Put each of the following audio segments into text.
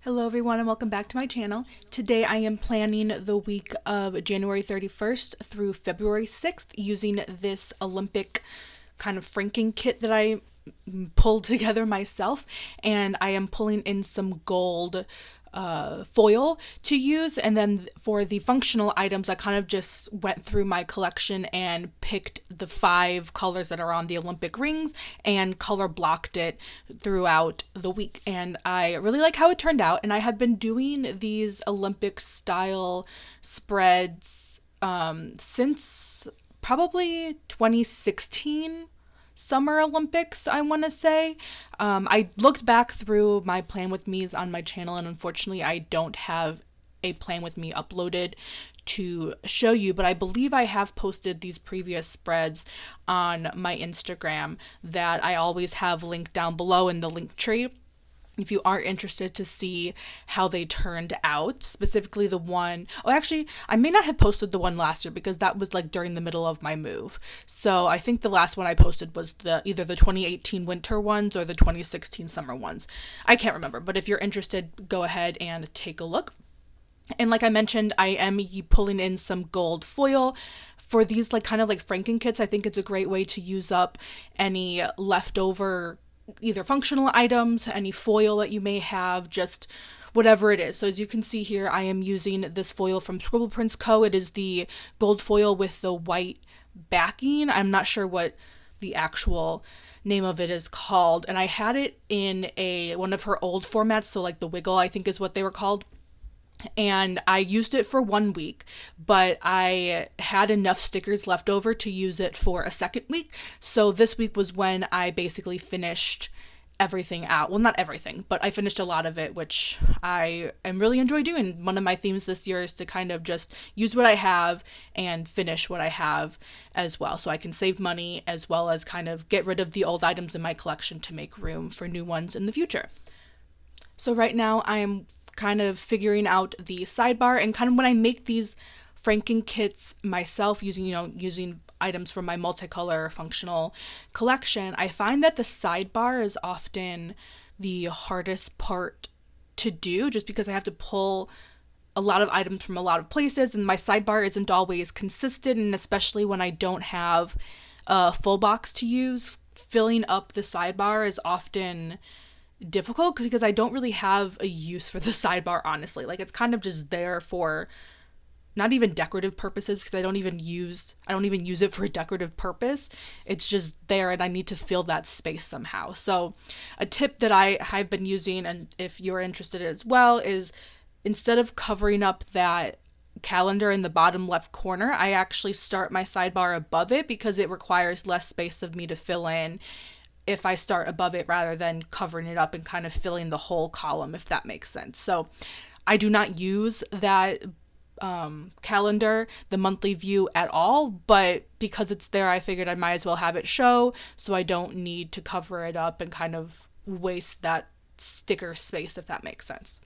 Hello everyone and welcome back to my channel. Today I am planning the week of January 31st through February 6th using this Olympic kind of franking kit that I pulled together myself, and I am pulling in some gold foil to use, and then for the functional items I kind of just went through my collection and picked the 5 colors that are on the Olympic rings and color blocked it throughout the week, and I really like how it turned out. And I have been doing these Olympic style spreads since probably 2016 Summer Olympics, I want to say. I looked back through my Plan With Me's on my channel, and unfortunately I don't have a Plan With Me uploaded to show you, but I believe I have posted these previous spreads on my Instagram that I always have linked down below in the link tree if you are interested to see how they turned out. Specifically the one, oh actually I may not have posted the one last year because that was like during the middle of my move. So I think the last one I posted was either the 2018 winter ones or the 2016 summer ones. I can't remember, but if you're interested, go ahead and take a look. And like I mentioned, I am pulling in some gold foil for these like kind of like franking kits. I think it's a great way to use up any leftover either functional items, any foil that you may have, just whatever it is. So as you can see here, I am using this foil from Scribble Prints Co. It is the gold foil with the white backing. I'm not sure what the actual name of it is called, and I had it in one of her old formats, so like the Wiggle I think is what they were called. And I used it for 1 week, but I had enough stickers left over to use it for a second week. So this week was when I basically finished everything out. Well, not everything, but I finished a lot of it, which I am really enjoy doing. One of my themes this year is to kind of just use what I have and finish what I have as well, so I can save money as well as kind of get rid of the old items in my collection to make room for new ones in the future. So right now I am kind of figuring out the sidebar, and kind of when I make these franking kits myself using items from my multicolor functional collection, I find that the sidebar is often the hardest part to do, just because I have to pull a lot of items from a lot of places, and my sidebar isn't always consistent, and especially when I don't have a full box to use, filling up the sidebar is often difficult because I don't really have a use for the sidebar, honestly. Like, it's kind of just there for not even decorative purposes, because I don't even use it for a decorative purpose. It's just there and I need to fill that space somehow. So a tip that I have been using, and if you're interested as well, is instead of covering up that calendar in the bottom left corner, I actually start my sidebar above it, because it requires less space of me to fill in if I start above it rather than covering it up and kind of filling the whole column, if that makes sense. So I do not use that calendar, the monthly view, at all, but because it's there, I figured I might as well have it show, so I don't need to cover it up and kind of waste that sticker space, if that makes sense.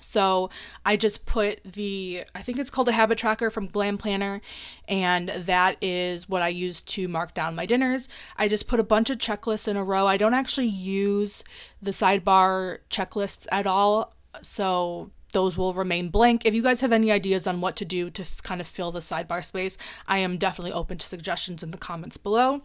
So I just put I think it's called a habit tracker from Glam Planner, and that is what I use to mark down my dinners. I just put a bunch of checklists in a row. I don't actually use the sidebar checklists at all, so those will remain blank. If you guys have any ideas on what to do to kind of fill the sidebar space, I am definitely open to suggestions in the comments below.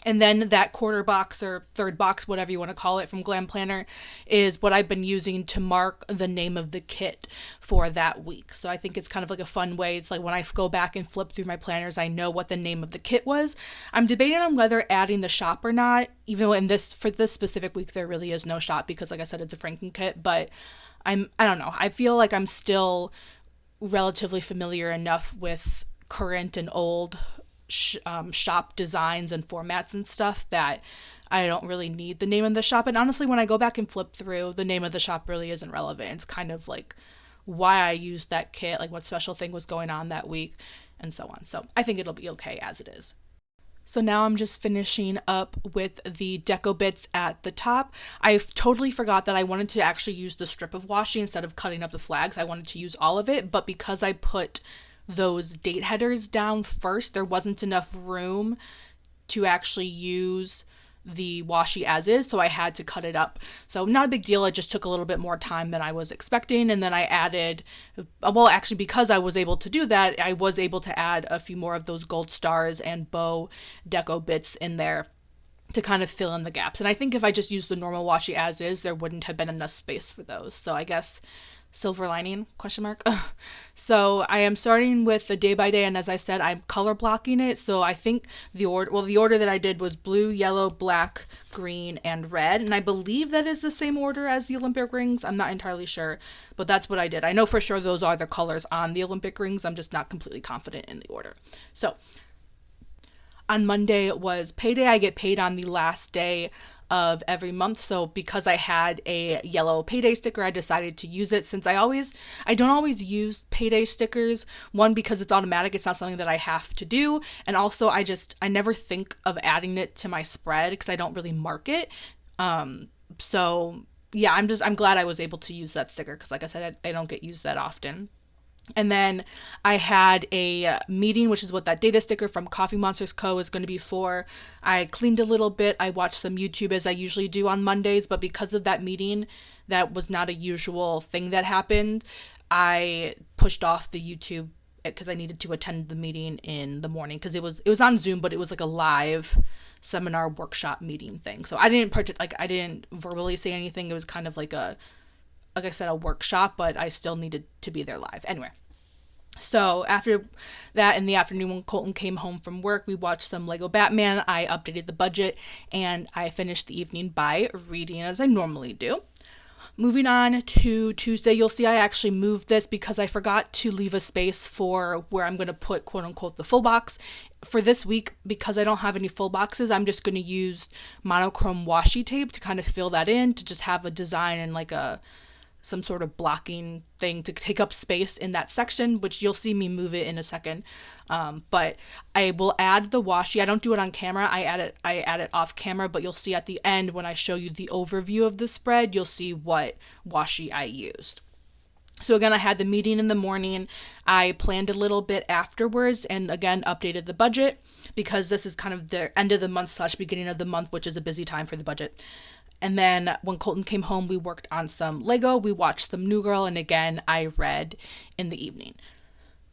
And then that quarter box or third box, whatever you want to call it, from Glam Planner is what I've been using to mark the name of the kit for that week. So I think it's kind of like a fun way. It's like when I go back and flip through my planners, I know what the name of the kit was. I'm debating on whether adding the shop or not, even though for this specific week there really is no shop, because like I said, it's a franking kit. But I don't know. I feel like I'm still relatively familiar enough with current and old shop designs and formats and stuff that I don't really need the name of the shop. And honestly, when I go back and flip through, the name of the shop really isn't relevant. It's kind of like why I used that kit, like what special thing was going on that week, and so on. So I think it'll be okay as it is. So now I'm just finishing up with the deco bits at the top. I totally forgot that I wanted to actually use the strip of washi instead of cutting up the flags. I wanted to use all of it, but because I put those date headers down first, there wasn't enough room to actually use the washi as is, so I had to cut it up. So not a big deal. It just took a little bit more time than I was expecting. And then I added, well, actually, because I was able to do that, I was able to add a few more of those gold stars and bow deco bits in there to kind of fill in the gaps. And I think if I just used the normal washi as is, there wouldn't have been enough space for those. So I guess silver lining, question mark. So I am starting with the day by day, and as I said, I'm color blocking it. So I think the order that I did was blue, yellow, black, green, and red. And I believe that is the same order as the Olympic rings. I'm not entirely sure, but that's what I did. I know for sure those are the colors on the Olympic rings. I'm just not completely confident in the order. So on Monday was payday. I get paid on the last day of every month. So because I had a yellow payday sticker, I decided to use it, since I don't always use payday stickers. One, because it's automatic. It's not something that I have to do. And also I never think of adding it to my spread because I don't really mark it. So yeah, I'm glad I was able to use that sticker, because like I said, they don't get used that often. And then I had a meeting, which is what that data sticker from Coffee Monsters Co. is going to be for. I cleaned a little bit. I watched some YouTube as I usually do on Mondays, but because of that meeting, that was not a usual thing that happened. I pushed off the YouTube because I needed to attend the meeting in the morning, because it was on Zoom, but it was like a live seminar workshop meeting thing. So I didn't verbally say anything. It was kind of like I said, a workshop, but I still needed to be there live. Anyway, so after that, in the afternoon when Colton came home from work, we watched some Lego Batman. I updated the budget, and I finished the evening by reading as I normally do. Moving on to Tuesday, you'll see I actually moved this because I forgot to leave a space for where I'm going to put, quote unquote, the full box. For this week, because I don't have any full boxes, I'm just going to use monochrome washi tape to kind of fill that in, to just have a design and like some sort of blocking thing to take up space in that section, which you'll see me move it in a second. But I will add the washi. I don't do it on camera. I add it off camera, but you'll see at the end when I show you the overview of the spread, you'll see what washi I used. So again, I had the meeting in the morning. I planned a little bit afterwards, and again, updated the budget, because this is kind of the end of the month / beginning of the month, which is a busy time for the budget. And then when Colton came home, we worked on some Lego, we watched some New Girl, and again, I read in the evening.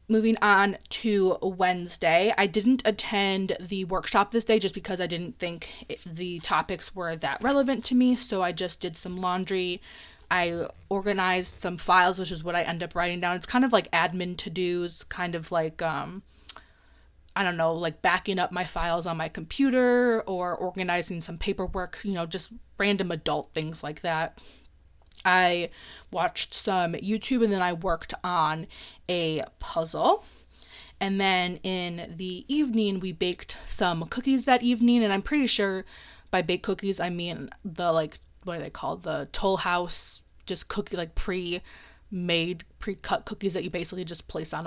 Moving on to Wednesday, I didn't attend the workshop this day just because I didn't think the topics were that relevant to me, so I just did some laundry. I organized some files, which is what I end up writing down. It's kind of like admin to-dos, kind of like I don't know, like backing up my files on my computer or organizing some paperwork, just random adult things like that. I watched some YouTube, and then I worked on a puzzle. And then in the evening, we baked some cookies that evening. And I'm pretty sure by baked cookies, I mean the, like, what are they called? The Toll House, just cookie, like pre-made, pre-cut cookies that you basically just place on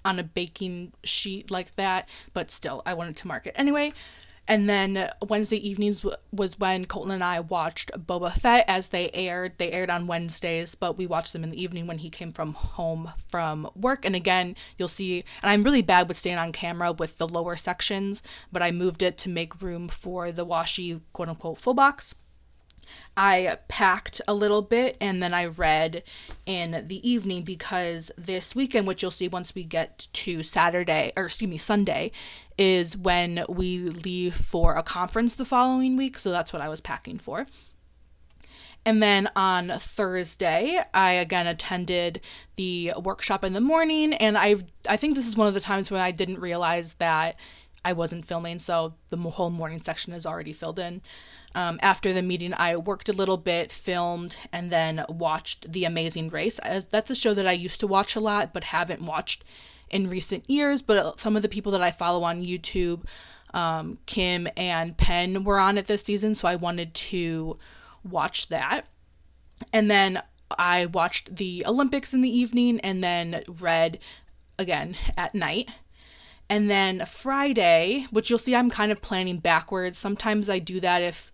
a baking sheet like that, but still, I wanted to mark it anyway. And then Wednesday evenings was when Colton and I watched Boba Fett as they aired. They aired on Wednesdays, but we watched them in the evening when he came home from work. And again, you'll see, and I'm really bad with staying on camera with the lower sections, but I moved it to make room for the washi, quote unquote, full box. I packed a little bit, and then I read in the evening, because this weekend, which you'll see once we get to Sunday, is when we leave for a conference the following week. So that's what I was packing for. And then on Thursday, I again attended the workshop in the morning, and I think this is one of the times when I didn't realize that I wasn't filming, so the whole morning section is already filled in. After the meeting, I worked a little bit, filmed, and then watched The Amazing Race. That's a show that I used to watch a lot, but haven't watched in recent years. But some of the people that I follow on YouTube, Kim and Penn, were on it this season, so I wanted to watch that. And then I watched the Olympics in the evening, and then read again at night. And then Friday, which you'll see I'm kind of planning backwards. Sometimes I do that if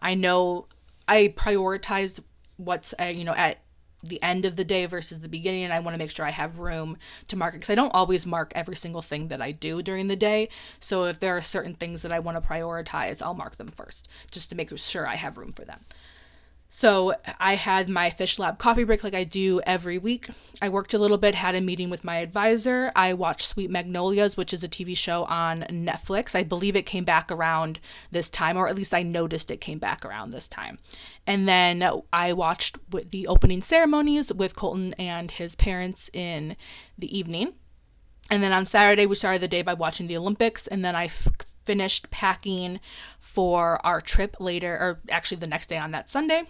I know I prioritize what's, at the end of the day versus the beginning, and I want to make sure I have room to mark it, because I don't always mark every single thing that I do during the day. So if there are certain things that I want to prioritize, I'll mark them first, just to make sure I have room for them. So I had my Fish Lab coffee break like I do every week. I worked a little bit, had a meeting with my advisor. I watched Sweet Magnolias, which is a TV show on Netflix. I believe it came back around this time, or at least I noticed it came back around this time. And then I watched the opening ceremonies with Colton and his parents in the evening. And then on Saturday, we started the day by watching the Olympics, and then I finished packing for our trip later, or actually the next day on that Sunday.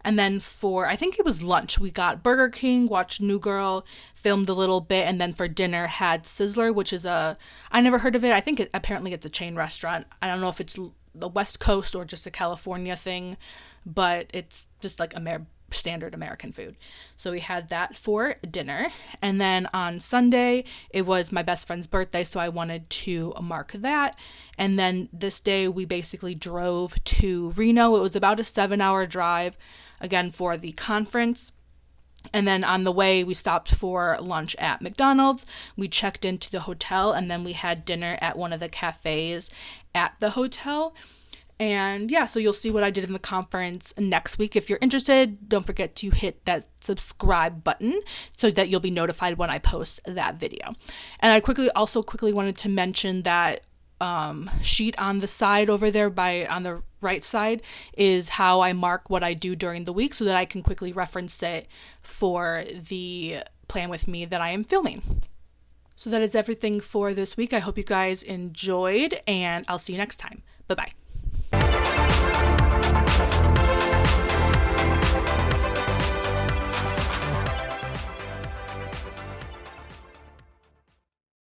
And then for, I think it was lunch, we got Burger King, watched New Girl, filmed a little bit, and then for dinner had Sizzler, which is I never heard of it. I think apparently it's a chain restaurant. I don't know if it's the West Coast or just a California thing, but it's just like standard American food. So we had that for dinner. And then on Sunday, it was my best friend's birthday, so I wanted to mark that. And then this day, we basically drove to Reno. It was about a 7-hour drive, again, for the conference. And then on the way, we stopped for lunch at McDonald's. We checked into the hotel, and then we had dinner at one of the cafes at the hotel. And yeah, so you'll see what I did in the conference next week. If you're interested, don't forget to hit that subscribe button so that you'll be notified when I post that video. And I quickly wanted to mention that sheet on the side over there on the right side is how I mark what I do during the week, so that I can quickly reference it for the plan with me that I am filming. So that is everything for this week. I hope you guys enjoyed, and I'll see you next time. Bye-bye.